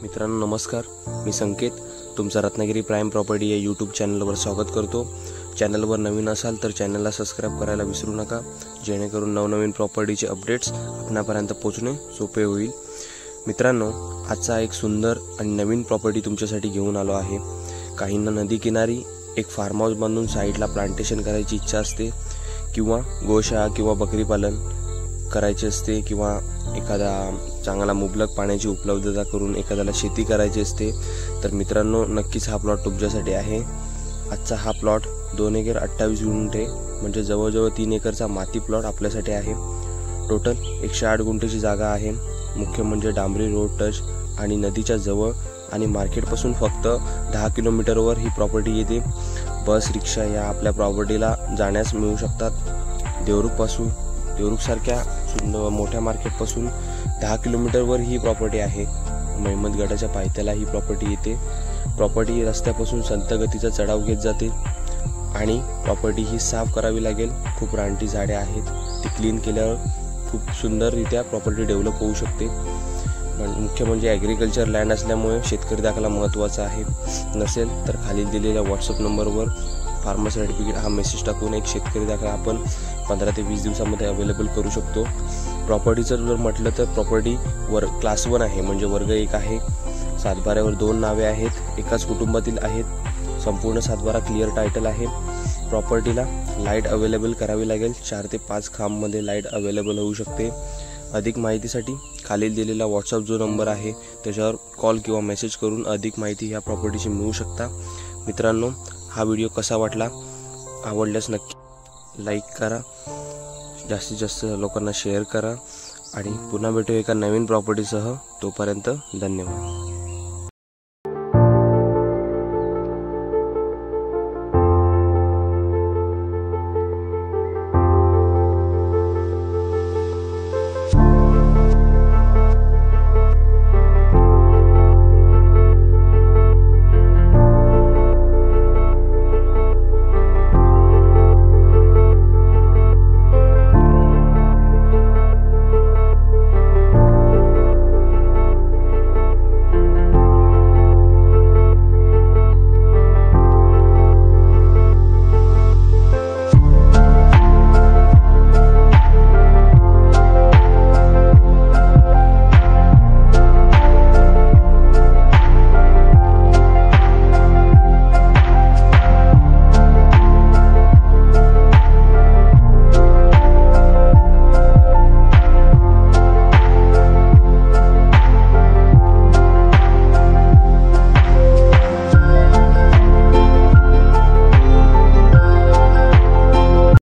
मित्रांनो नमस्कार, मी संकेत तुमचा रत्नागिरी प्राइम प्रॉपर्टी या यूट्यूब चॅनलवर स्वागत करतो। चॅनलवर नवीन असाल तर चॅनलला सबस्क्राइब करायला विसरू नका, जेणेकरून नवनवीन प्रॉपर्टीचे अपडेट्स आपणापर्यंत पोहोचणे सोपे होईल। मित्रांनो, आजचा एक सुंदर आणि नवीन प्रॉपर्टी तुमच्यासाठी घेऊन आलो आहे। काहींना नदी किनारी एक फार्म हाऊस बांधून साइडला प्लांटेशन करायची इच्छा असते, किंवा गोशाळा किंवा बकरी पालन करायचे असते, किंवा एखादा चांगला मुबलक पाण्याची उपलब्धता करून एखाद्याला शेती करायची असते, तर मित्रांनो नक्कीच हा प्लॉट तुमच्यासाठी आहे। आजचा हा प्लॉट 2 एकर 28 गुंठे म्हणजे जवळजवळ 3 एकरचा माती प्लॉट आपल्यासाठी आहे। टोटल 108 गुंठेची जागा आहे। मुख्य म्हणजे डांबरी रोड टच आणि नदीच्या जवळ आणि मार्केटपासून फक्त 10 किलोमीटरवर ही प्रॉपर्टी येते। बस रिक्षा या आपल्या प्रॉपर्टीला जाण्यास मिळू शकतात। देवरुखसारख्या सुंदर मोठ्या मार्केटपासून 10 किलोमीटरवर ही प्रॉपर्टी आहे। महिमतगडाच्या पायथ्याला ही प्रॉपर्टी येते। प्रॉपर्टी रस्त्यापासून संत गतीचा चढाव घेत जाते आणि प्रॉपर्टी ही साफ करावी लागेल। खूप रानटी झाडे आहेत, ती क्लीन केल्यावर खूप सुंदररित्या प्रॉपर्टी डेव्हलप होऊ शकते। मुख्य म्हणजे ॲग्रिकल्चर लँड असल्यामुळे शेतकरी दाखला महत्त्वाचा आहे। नसेल तर खाली दिलेल्या व्हॉट्सअप नंबरवर फार्मर सर्टिफिकेट हा मेसेज टाकून एक शेतकरी दाखला आपण 15 ते 20 दिवसांमध्ये अवेलेबल करू शकतो। प्रॉपर्टीचं जर म्हटलं तर प्रॉपर्टी क्लास 1 आहे, म्हणजे वर्ग 1 आहे। सातबाऱ्यावर 2 नावे आहेत, एकाच कुटुंबातील आहेत। संपूर्ण सातबारा क्लिअर टायटल आहे। प्रॉपर्टीला लाईट अवेलेबल करावी लागेल। 4 ते 5 खांबमध्ये लाईट अवेलेबल होऊ शकते। अधिक माहितीसाठी खालील दिलेला व्हॉट्सअप जो नंबर आहे त्याच्यावर कॉल किंवा मेसेज करून अधिक माहिती ह्या प्रॉपर्टीची मिळू शकता। मित्रांनो, हा व्हिडिओ कसा वाटला? आवडल्यास नक्की लाईक करा, जास्तीत जास्त लोकांना शेअर करा आणि पुन्हा भेटू एका नवीन प्रॉपर्टीसह। तोपर्यंत धन्यवाद।